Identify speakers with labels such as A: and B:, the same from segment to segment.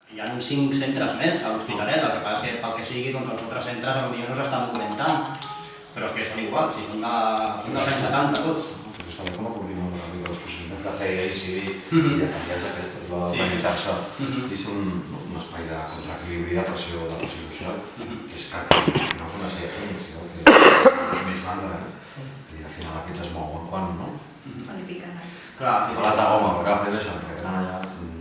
A: hi ha 5 centres més a l'Hospitalet, el que passa és que pel que sigui els altres centres potser no s'estan moguent tant, però és que són igual, si són de 170 tots.
B: Justament com a coordinador de les possibilitats de feina i civil i de canviar aquestes, d'organitzar-se i ser un espai de contraequilibri de pressió social, que és que no coneixia sinó que és més mandra, i al final aquests es mouen quan, no?
C: Quan hi piquen.
A: Clar,
B: no les de goma, perquè al final perquè tenen allà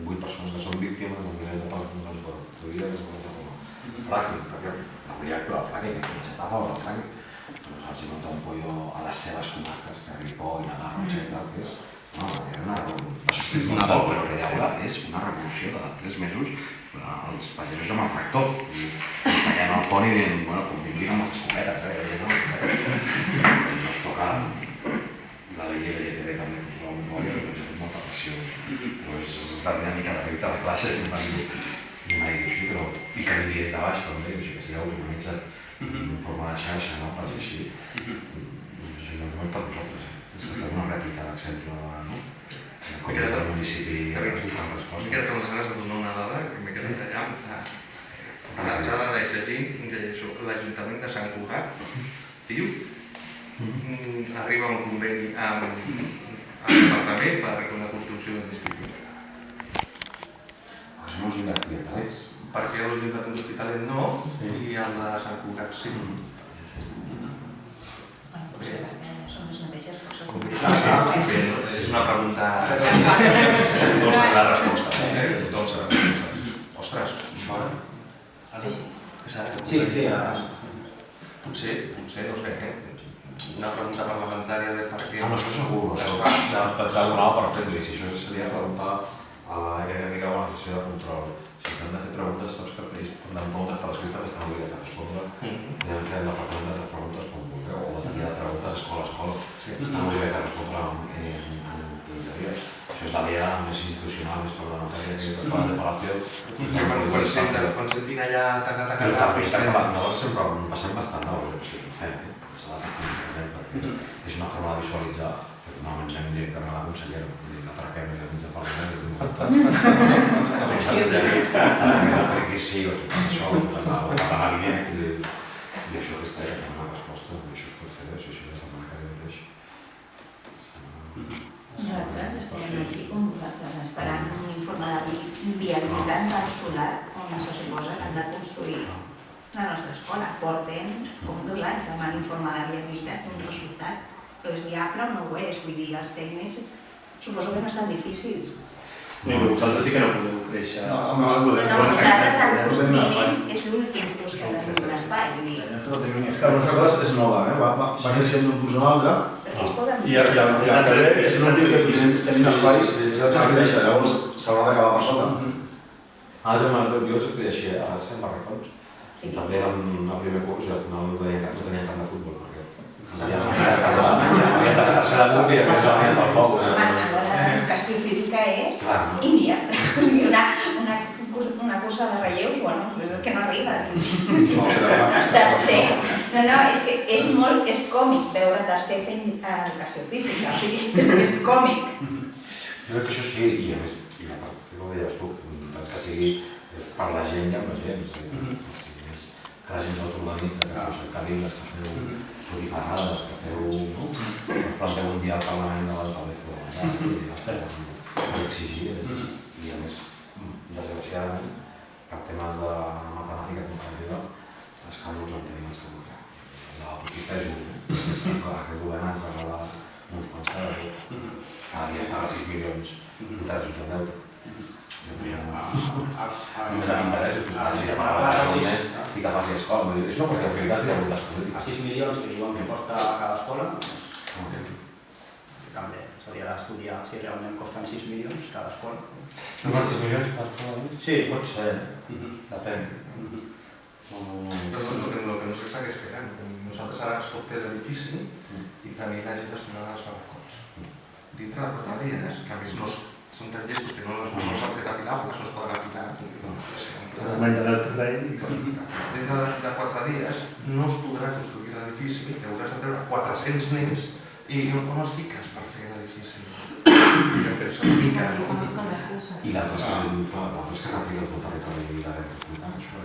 B: 8 persones que són víctimes de milers de persones per produir que són de fracking, perquè hauria actuat el fracking, que està a favor del fracking, però se'ls hi munta un pollo a les seves comarques, que Ripoll, Navarra, etc. que és una volta, però és una revolució de 3 mesos els pagesos amb el tractor, i tallem el pont i dient, bueno, convivim amb les escopetes, no es toca la llei de LGTB també, molta pressió, però és la dinàmica de lluita de classes, no m'ha dit així, però i que vingui des de baix també, o sigui que s'ha organitzat en forma de xarxa, no? Per així, això no és per nosaltres, és que fem una rèplica d'exemple, no? Com des del municipi buscant respostes.
D: M'he quedat amb les ganes de donar una dada que m'he quedat allà. La dada vaig llegint, l'Ajuntament de Sant Cugat diu arriba a un conveni amb el Departament per una construcció d'un institut.
B: Els meus invertiments.
D: Perquè l'Ajuntament d'Hospitalet no i el de Sant Cugat sí.
C: Potser perquè són les mateixes forces.
D: És una pregunta... Tothom sap la resposta. Tothom sap la resposta. Ostres, fora.
A: Sí,
D: Potser, no sé, una pregunta parlamentària de per què...
B: No, això segur, això pensar alguna cosa per fer-li. Si això seria preguntar a l'ACADèmica o a la sessió de control. Si s'han de fer preguntes, saps que ells poden preguntes per escrita que estan obligats a respondre. I han fet la pregunta de preguntes com vulgueu, o bateria de preguntes escola a escola. Estan obligats a respondre en 15 dies. Això és la via més institucional, més parlamentària, que és el pas de Palacio.
D: Quan sentin allà taca-taca...
B: Nosaltres sempre passem bastant de l'hora, si ho fem, s'ha de fer perquè és una forma de visualitzar, que normalment anem directament a la consellera, la traquem des del mig del Parlament i perquè sí, o tu fas això, o la línia, i això que està allà, una resposta, i això es pot fer, això és la manera que mateix.
C: Nosaltres estem així com vosaltres, esperant un informe de viabilitat del solar on se suposa que han de construir la nostra escola. Portem com 2 anys amb l'informe de viabilitat, un resultat que és viable o no ho és, vull dir, els tècnics suposo que no és tan difícil.
E: Vosaltres sí que no podeu créixer.
C: No, nosaltres el curs mínim és l'últim curs que tenim un espai, vull dir.
F: És que la nostra cosa és nova, va creixent d'un curs a l'altre, i al carrer és un últim que tenim espais a créixer, llavors s'haurà d'acabar per sota.
B: Jo s'ho així, a ser en barracons. També érem el primer curs i al final no teníem camp de futbol, perquè havíem de fer tercera grup i després havíem del poc.
C: L'educació física és índia, una cursa de relleus, bueno, que no arriba. Tercer, no, és que és còmic veure tercer fent educació física, és còmic.
B: Jo crec que això sí, i a més, ho deies tu, que sigui per la gent i amb la gent, que la gent s'autoorganitza, que feu cercavil·les, que feu plurifarrades, que planteu un dia al Parlament de l'Alta per exigir, i a més, desgraciadament, per temes de matemàtica comparativa, els càlculs en tenim els que vulguem. L'autopista és un, aquest govern ens regala uns quants cada dia paga 6 milions d'interessos de deute. Només amb interessos, que vagi a pagar un mes i que faci escola. És una qüestió de prioritats i de voluntats polítiques.
A: A 6 milions que diuen que costa cada escola, també s'hauria d'estudiar si realment costen 6 milions cada escola.
B: No fan 6 milions per escola?
A: Sí.
B: Pot ser, depèn.
D: Però el que no s'està esperant, nosaltres ara es pot fer l'edifici i tenir la gent destinada als barracons. Dintre de 4 dies, que a més no són tan llestos que no s'han fet apilables, no es poden apilar.
E: Augmentarà el terreny.
D: Dintre de 4 dies no es podrà construir l'edifici, que hauràs de treure 400 nens i on els fiques per fer l'edifici? és una mica...
B: I l'altre és que replica el territori d'àrea metropolitana, això,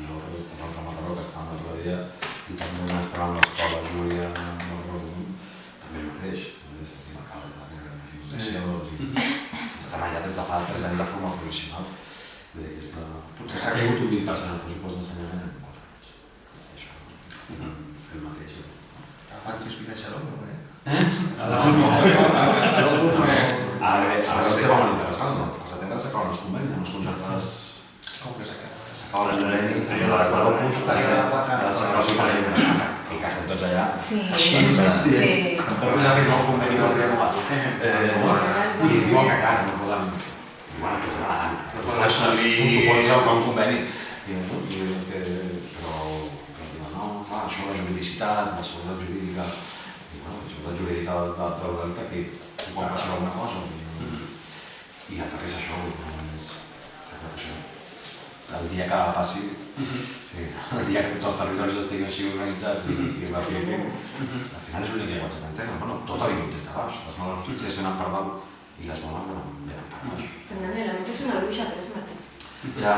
B: nosaltres estem al Mataró, que estàvem l'altre dia, i també estàvem a l'escola Júlia, també el mateix, és marcada l'administració, estan allà des de fa 3 anys de forma professional. Potser s'ha caigut un 20% el pressupost d'ensenyament en 4 anys. Això, el mateix.
D: Abans d'Espinaixeró, no?
B: Ara estem molt interessant, no? Al setembre s'acaben els convenis amb les concertades.
D: Com que s'acaba?
B: S'acaba el conveni, de l'Opus, de la separació per la i que estem tots allà.
C: Sí.
B: Tampoc ja firmar un conveni no renovat. I ens diuen que clar, no podem... Bueno, que serà l'any.
D: No poden assolir...
B: Tu pots anar a un conveni. Però diuen, no, això la juridicitat, la seguretat jurídica... I bueno, la seguretat jurídica de l'organitat que quan passi alguna cosa. I l'altre que és això, el dia que passi, el dia que tots els territoris estiguin així organitzats i repliquin, al final és l'únic llenguatge que entenen. Bueno, tot ha vingut des de baix, les males notícies venen per dalt i les bones venen per baix.
G: Fernando, la mente es una ducha, pero es Martín.
B: Ja.